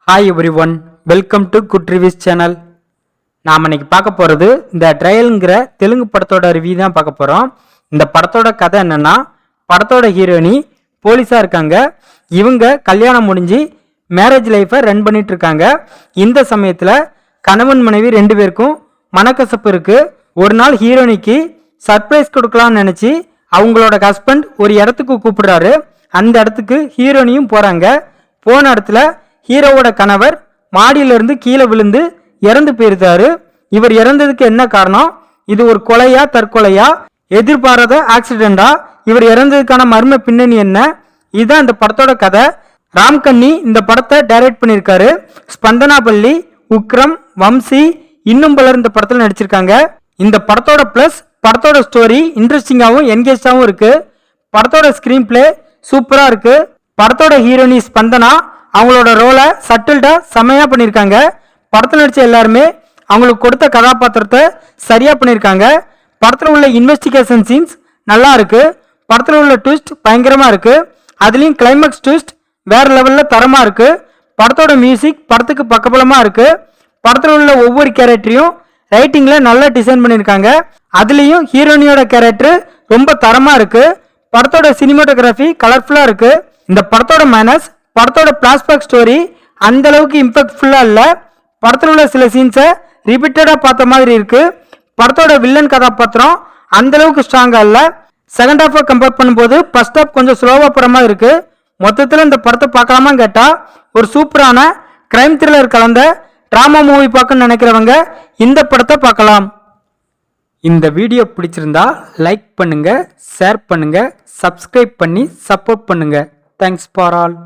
Hi every one, welcome to good reviews channel. நாம் இன்னைக்கு பார்க்க போகிறது இந்த ட்ரையலுங்கிற தெலுங்கு படத்தோட ரிவ்யூ தான் பார்க்க போகிறோம். இந்த படத்தோட கதை என்னன்னா, படத்தோட ஹீரோயினி போலீஸாக இருக்காங்க. இவங்க கல்யாணம் முடிஞ்சு மேரேஜ் லைஃப்பை ரன் பண்ணிட்டு இருக்காங்க. இந்த சமயத்தில் கணவன் மனைவி ரெண்டு பேருக்கும் மனக்கசப்பு இருக்கு. ஒரு நாள் ஹீரோயினிக்கு சர்ப்ரைஸ் கொடுக்கலாம்னு நினச்சி அவங்களோட ஹஸ்பண்ட் ஒரு இடத்துக்கு கூப்பிடுறாரு. அந்த இடத்துக்கு ஹீரோயினியும் போகிறாங்க. போன இடத்துல ஹீரோவோட கணவர் மாடியிலிருந்து கீழே விழுந்து இறந்து போயிருந்தாரு. இவர் இறந்ததுக்கு என்ன காரணம், இது ஒரு கொலையா தற்கொலையா, எதிர்பாராத ஆக்சிடென்டா, இவர் இறந்ததுக்கான மர்ம பின்னணி என்ன, இதுதான் இந்த படத்தோட கதை. ராம்கன்னி இந்த படத்தை டைரக்ட் பண்ணியிருக்காரு. ஸ்பந்தனா பள்ளி, உக்ரம், வம்சி இன்னும் பலர் இந்த படத்தில் நடிச்சிருக்காங்க. இந்த படத்தோட பிளஸ் படத்தோட ஸ்டோரி இன்ட்ரெஸ்டிங்காகவும் என்கேஜாகவும் இருக்கு. படத்தோட ஸ்கிரீன் பிளே சூப்பரா இருக்கு. படத்தோட ஹீரோயினி ஸ்பந்தனா அவங்களோட ரோலை சட்டில்டா செமையா பண்ணியிருக்காங்க. படத்தில் நடிச்ச எல்லாருமே அவங்களுக்கு கொடுத்த கதாபாத்திரத்தை சரியா பண்ணியிருக்காங்க. படத்தில் உள்ள இன்வெஸ்டிகேஷன் சீன்ஸ் நல்லா இருக்கு. படத்தில் உள்ள ட்விஸ்ட் பயங்கரமா இருக்கு. அதுலயும் கிளைமேக்ஸ் ட்விஸ்ட் வேற லெவல்ல தரமா இருக்கு. படத்தோட மியூசிக் படத்துக்கு பக்கபலமா இருக்கு. படத்தில் உள்ள ஒவ்வொரு கேரக்டரையும் ரைட்டிங்ல நல்லா டிசைன் பண்ணியிருக்காங்க. அதுலயும் ஹீரோயினியோட கேரக்டர் ரொம்ப தரமா இருக்கு. படத்தோட சினிமாட்டோகிராஃபி கலர்ஃபுல்லா இருக்கு. இந்த படத்தோட மைனஸ், படத்தோட பிளாஷ்பேக் ஸ்டோரி அந்த அளவுக்கு இம்பாக்ட்ஃபுல்லா இல்ல. படத்தில் உள்ள சில சீன்ஸை ரிப்பீட்டடா பார்த்த மாதிரி இருக்கு. படத்தோட வில்லன் கதாபாத்திரம் அந்த அளவுக்கு ஸ்ட்ராங்கா இல்ல. செகண்ட் ஹாஃபை கம்பேர் பண்ணும்போது ஃபர்ஸ்ட் ஹாஃப் கொஞ்சம் ஸ்லோவா போற மாதிரி இருக்கு. மொத்தத்தில் இந்த படத்தை பார்க்கலாமா கேட்டா ஒரு சூப்பரான கிரைம் த்ரில்லர் கலந்த டிராமா மூவி பார்க்கணும்னு நினைக்கிறவங்க இந்த படத்தை பார்க்கலாம். இந்த வீடியோ பிடிச்சிருந்தா லைக் பண்ணுங்க, ஷேர் பண்ணுங்க, சப்ஸ்கிரைப் பண்ணி சப்போர்ட் பண்ணுங்க. Thanks for all.